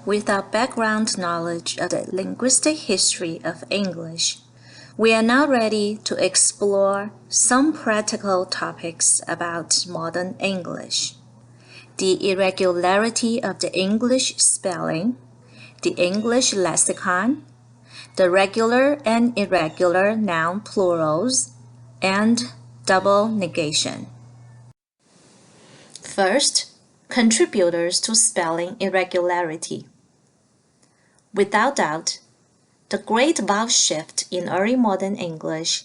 With our background knowledge of the linguistic history of English, we are now ready to explore some practical topics about modern English. The irregularity of the English spelling, the English lexicon, the regular and irregular noun plurals, and double negation. First, contributors to spelling irregularity. Without doubt, the great vowel shift in early modern English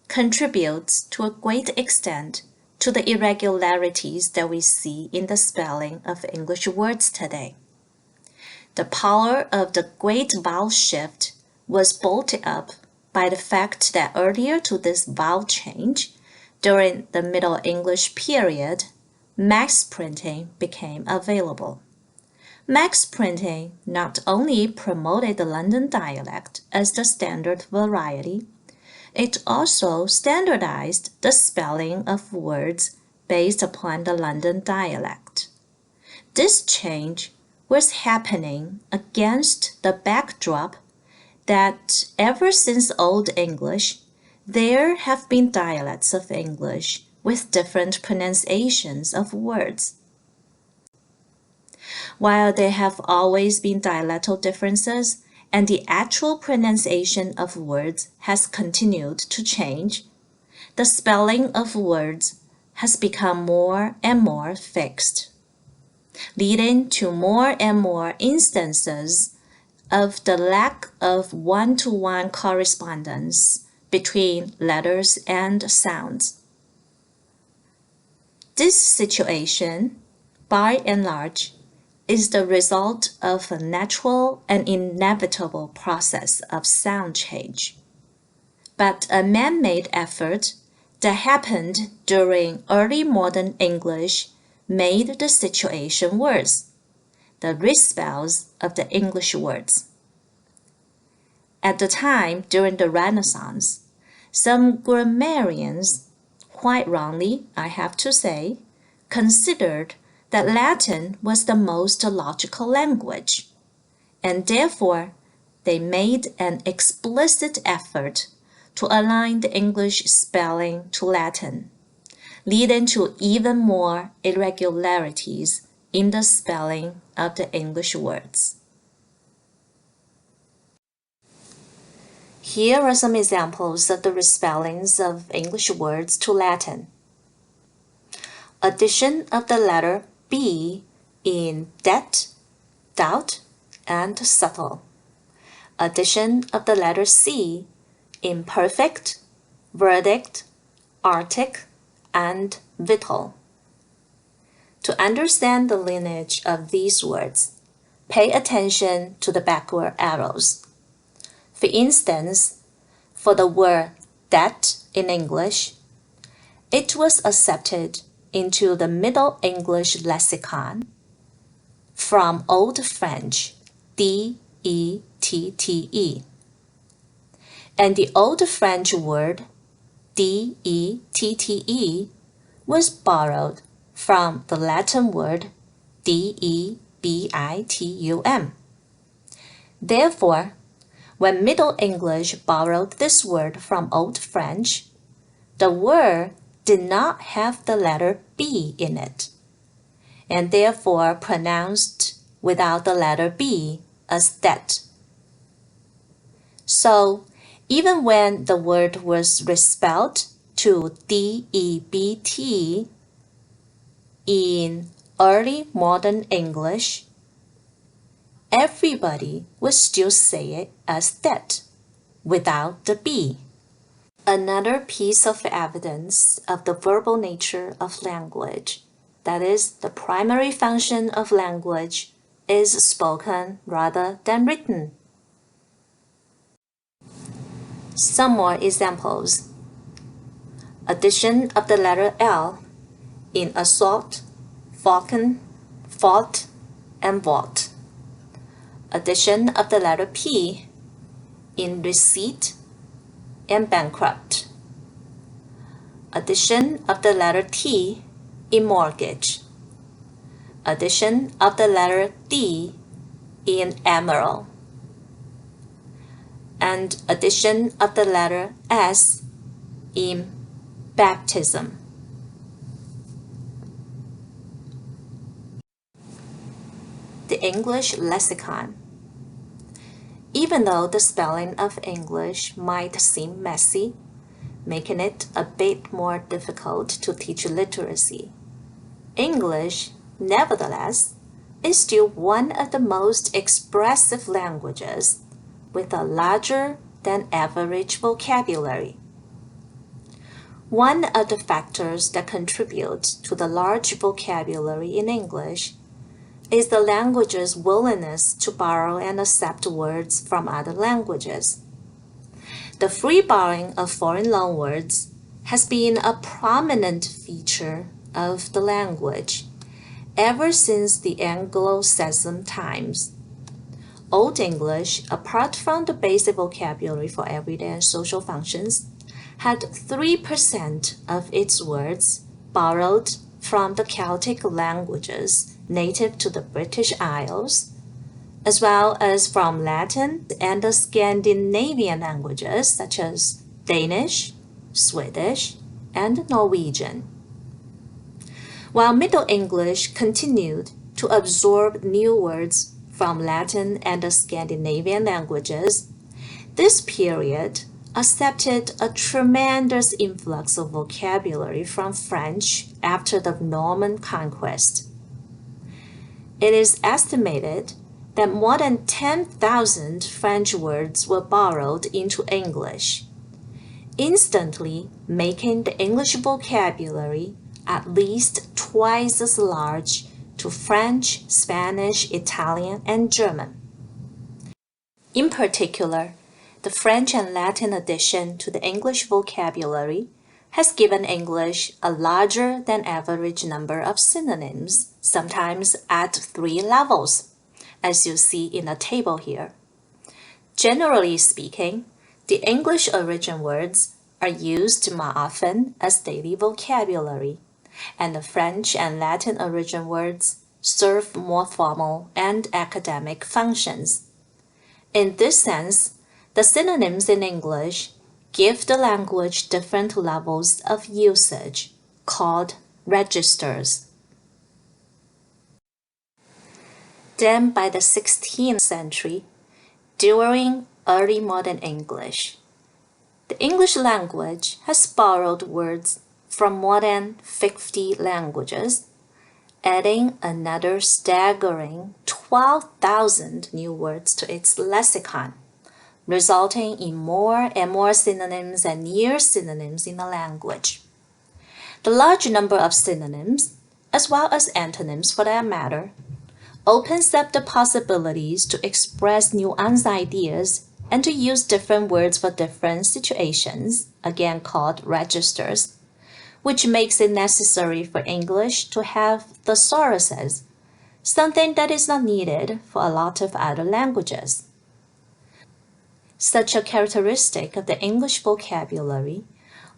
contributes to a great extent to the irregularities that we see in the spelling of English words today. The power of the great vowel shift was bolted up by the fact that earlier to this vowel change, during the Middle English period, max printing became available. Max printing not only promoted the London dialect as the standard variety, it also standardized the spelling of words based upon the London dialect. This change was happening against the backdrop that ever since Old English, there have been dialects of English with different pronunciations of words. While there have always been dialectal differences and the actual pronunciation of words has continued to change, the spelling of words has become more and more fixed, leading to more and more instances of the lack of one-to-one correspondence between letters and sounds. This situation, by and large, is the result of a natural and inevitable process of sound change. But a man-made effort that happened during early modern English made the situation worse, the respells of the English words. At the time during the Renaissance, some grammarians, quite wrongly, I have to say, considered that Latin was the most logical language, and therefore they made an explicit effort to align the English spelling to Latin, leading to even more irregularities in the spelling of the English words. Here are some examples of the respellings of English words to Latin. Addition of the letter B in det, doubt, and subtle. Addition of the letter C in perfect, verdict, arctic, and vital. To understand the lineage of these words, pay attention to the backward arrows. For instance, for the word that in English, it was accepted into the Middle English lexicon from Old French dette, and the Old French word dette was borrowed from the Latin word debitum. Therefore, when Middle English borrowed this word from Old French, the word did not have the letter B in it, and therefore pronounced without the letter B as that. So, even when the word was respelled to debt in early modern English, everybody would still say it as that, without the B. Another piece of evidence of the verbal nature of language, that is, the primary function of language, is spoken rather than written. Some more examples. Addition of the letter L in assault, falcon, fault, and vault. Addition of the letter P in receipt and bankrupt. Addition of the letter T in mortgage. Addition of the letter D in emerald, and addition of the letter S in baptism. The English lexicon. Even though the spelling of English might seem messy, making it a bit more difficult to teach literacy, English, nevertheless, is still one of the most expressive languages with a larger than average vocabulary. One of the factors that contribute to the large vocabulary in English is the language's willingness to borrow and accept words from other languages. The free borrowing of foreign loanwords has been a prominent feature of the language ever since the Anglo-Saxon times. Old English, apart from the basic vocabulary for everyday and social functions, had 3% of its words borrowed from the Celtic languages native to the British Isles, as well as from Latin and the Scandinavian languages such as Danish, Swedish, and Norwegian. While Middle English continued to absorb new words from Latin and the Scandinavian languages, this period accepted a tremendous influx of vocabulary from French after the Norman conquest. It is estimated that more than 10,000 French words were borrowed into English, instantly making the English vocabulary at least twice as large to French, Spanish, Italian, and German. In particular, the French and Latin addition to the English vocabulary has given English a larger than average number of synonyms, sometimes at 3 levels, as you see in the table here. Generally speaking, the English origin words are used more often as daily vocabulary, and the French and Latin origin words serve more formal and academic functions. In this sense, the synonyms in English give the language different levels of usage, called registers. Then by the 16th century, during early modern English, the English language has borrowed words from more than 50 languages, adding another staggering 12,000 new words to its lexicon, resulting in more and more synonyms and near synonyms in the language. The large number of synonyms, as well as antonyms for that matter, opens up the possibilities to express nuanced ideas and to use different words for different situations, again called registers, which makes it necessary for English to have thesauruses, something that is not needed for a lot of other languages. Such a characteristic of the English vocabulary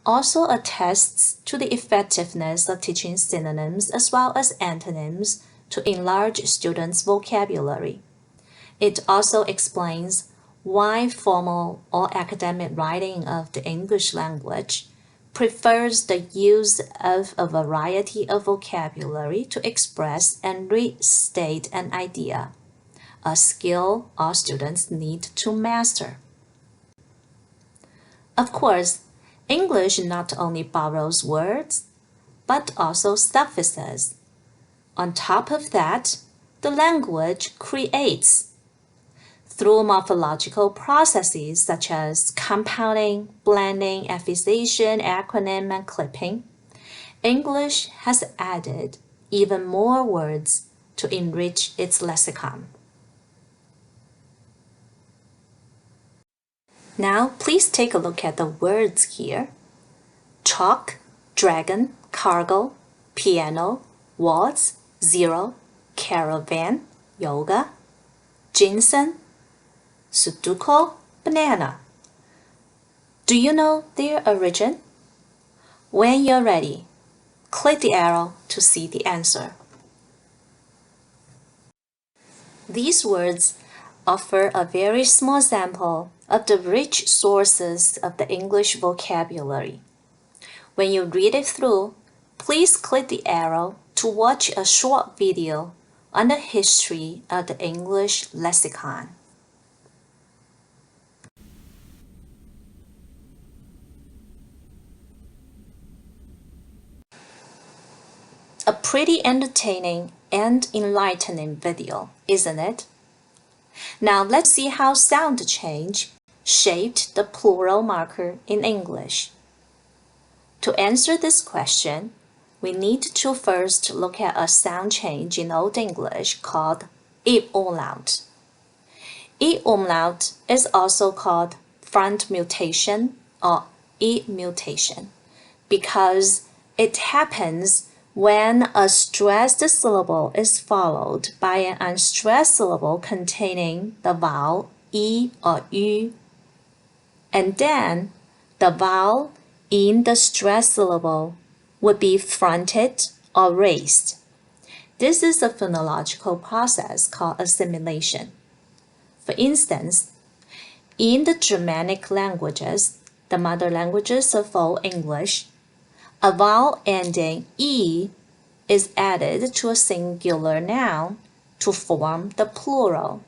also attests to the effectiveness of teaching synonyms as well as antonyms to enlarge students' vocabulary. It also explains why formal or academic writing of the English language prefers the use of a variety of vocabulary to express and restate an idea, a skill all students need to master. Of course, English not only borrows words, but also suffixes. On top of that, the language creates. Through morphological processes such as compounding, blending, affixation, acronym, and clipping, English has added even more words to enrich its lexicon. Now, please take a look at the words here. Chalk, dragon, cargo, piano, waltz, zero, caravan, yoga, ginseng, Sudoku, banana. Do you know their origin? When you're ready, click the arrow to see the answer. These words offer a very small sample of the rich sources of the English vocabulary. When you read it through, please click the arrow to watch a short video on the history of the English lexicon. A pretty entertaining and enlightening video, isn't it? Now let's see how sound change shaped the plural marker in English. To answer this question, we need to first look at a sound change in Old English called e-umlaut. E-umlaut is also called front mutation or e-mutation because it happens when a stressed syllable is followed by an unstressed syllable containing the vowel e or u, and then the vowel in the stressed syllable would be fronted or raised. This is a phonological process called assimilation. For instance, in the Germanic languages, the mother languages of Old English, a vowel ending e is added to a singular noun to form the plural.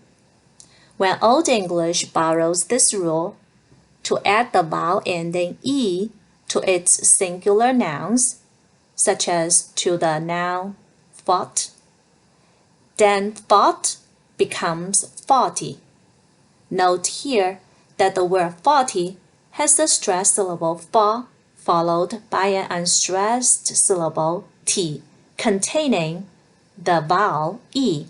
When Old English borrows this rule to add the vowel ending e to its singular nouns, such as to the noun fought, then fought becomes faulty. Note here that the word faulty has the stressed syllable fa followed by an unstressed syllable t containing the vowel e.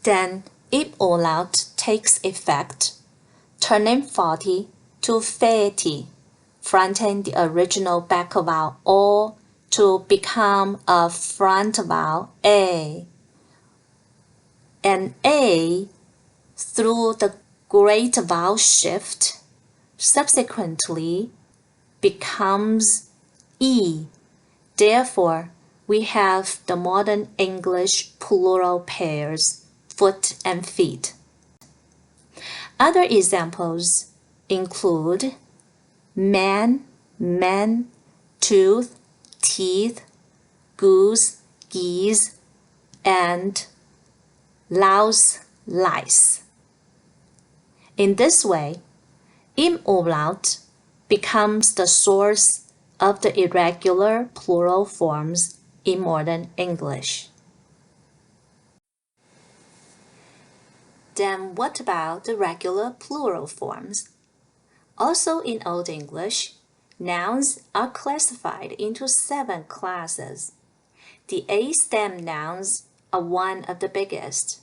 Then e-umlaut takes effect, turning faulty to fatty, fronting the original back vowel o to become a front vowel a. And a, through the great vowel shift, subsequently becomes e. Therefore, we have the modern English plural pairs, foot and feet. Other examples include man, men, tooth, teeth, goose, geese, and louse, lice. In this way, e-umlaut becomes the source of the irregular plural forms in modern English. Then what about the regular plural forms? Also in Old English, nouns are classified into 7 classes. The A-stem nouns are one of the biggest.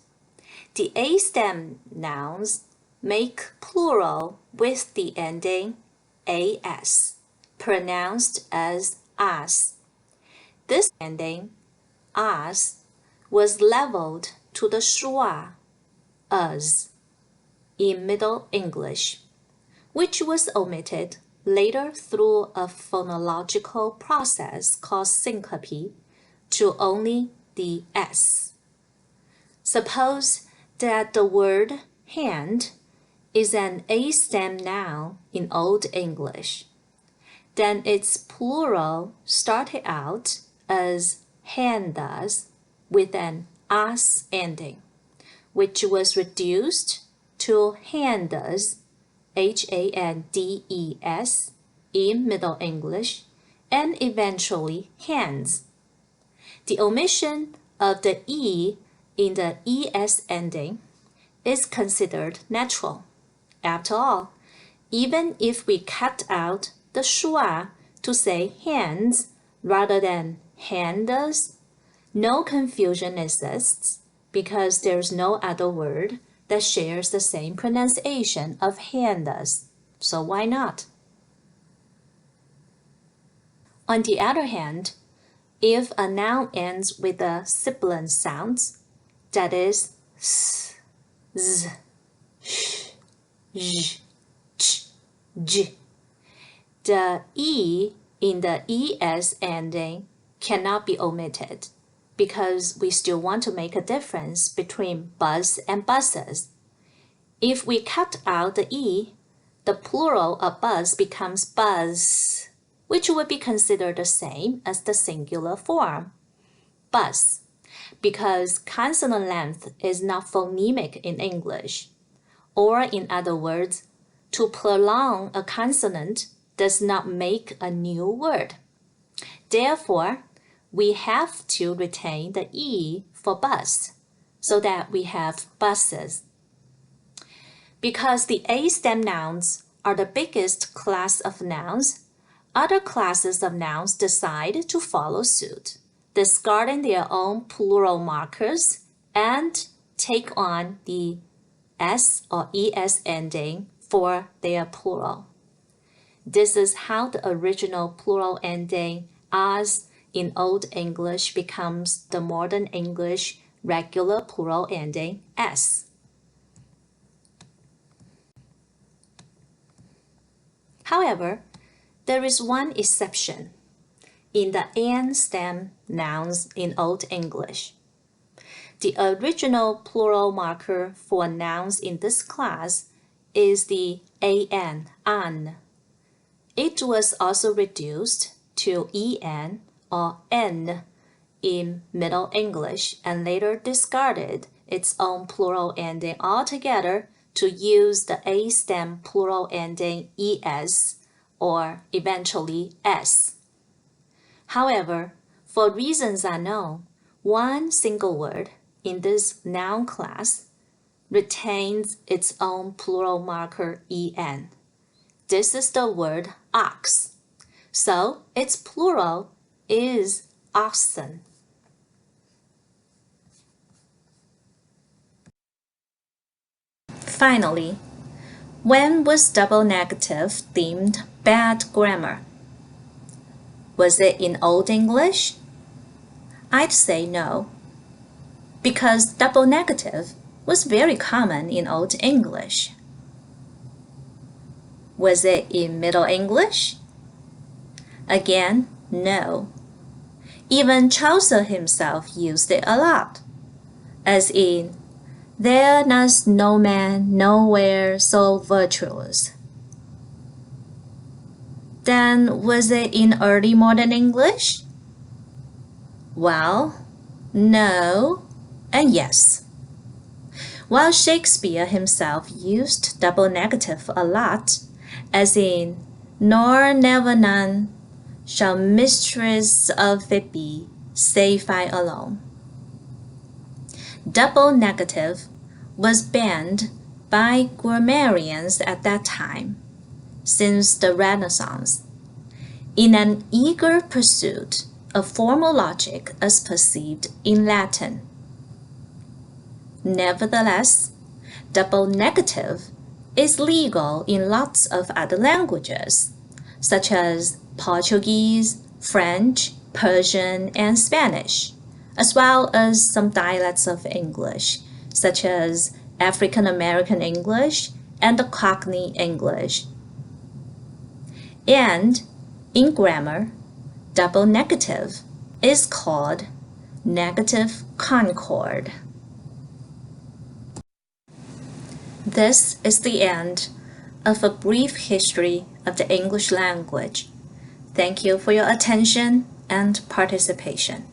The A-stem nouns make plural with the ending as, pronounced as as. This ending, as, was leveled to the schwa, as, in Middle English, which was omitted later through a phonological process called syncope to only the s. Suppose that the word hand is an A-stem noun in Old English. Then its plural started out as handas with an as ending, which was reduced to handas, handes, in Middle English, and eventually hands. The omission of the e in the es ending is considered natural. After all, even if we cut out the schwa to say hands rather than handas, no confusion exists because there's no other word that shares the same pronunciation of handas, so why not? On the other hand, if a noun ends with the sibilant sounds, that is s, z, sh, zh, ch, j, the e in the es ending cannot be omitted, because we still want to make a difference between bus and buses. If we cut out the E, the plural of bus becomes buzz, which would be considered the same as the singular form, bus, because consonant length is not phonemic in English. Or in other words, to prolong a consonant does not make a new word. Therefore, we have to retain the E for bus, so that we have buses. Because the A stem nouns are the biggest class of nouns, other classes of nouns decide to follow suit, discarding their own plural markers and take on the S or ES ending for their plural. This is how the original plural ending as in Old English becomes the modern English regular plural ending S. However, there is one exception in the N stem nouns in Old English. The original plural marker for nouns in this class is the an. It was also reduced to en or n in Middle English and later discarded its own plural ending altogether to use the A stem plural ending es or eventually s. However, for reasons unknown, one single word in this noun class retains its own plural marker en. This is the word ox, so its plural is oxen. Finally, when was double negative deemed bad grammar? Was it in Old English? I'd say no, because double negative was very common in Old English. Was it in Middle English? Again, no. Even Chaucer himself used it a lot, as in, "There was no man nowhere so virtuous." Then was it in early modern English? Well, no and yes. While Shakespeare himself used double negative a lot, as in, "Nor never none shall mistress of it be, save I alone." Double negative was banned by grammarians at that time, since the Renaissance, in an eager pursuit of formal logic as perceived in Latin. Nevertheless, double negative is legal in lots of other languages, such as Portuguese, French, Persian, and Spanish, as well as some dialects of English, such as African American English and the Cockney English. And in grammar, double negative is called negative concord. This is the end of a brief history of the English language. Thank you for your attention and participation.